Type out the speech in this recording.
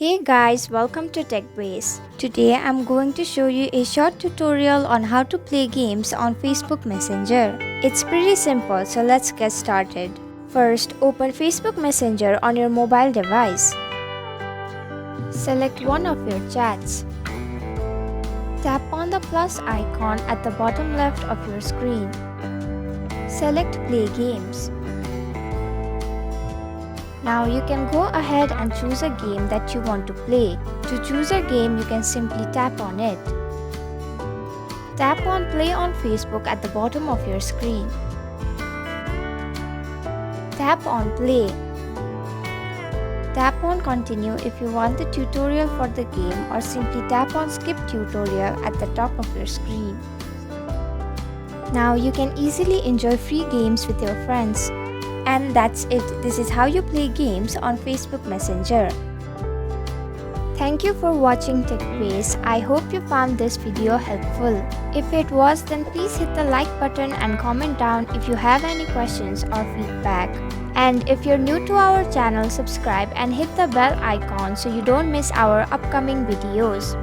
Hey guys, welcome to TechBase. Today I'm going to show you a short tutorial on how to play games on Facebook Messenger. It's pretty simple, so let's get started. First, open Facebook Messenger on your mobile device. Select one of your chats. Tap on the plus icon at the bottom left of your screen. Select Play Games. Now you can go ahead and choose a game that you want to play. To choose a game, you can simply tap on it. Tap on Play on Facebook at the bottom of your screen. Tap on Play. Tap on Continue if you want the tutorial for the game, or simply tap on Skip Tutorial at the top of your screen. Now you can easily enjoy free games with your friends. And that's it. This is how you play games on Facebook Messenger. Thank you for watching TechBase. I hope you found this video helpful. If it was, then please hit the like button and comment down if you have any questions or feedback. And if you're new to our channel, subscribe and hit the bell icon so you don't miss our upcoming videos.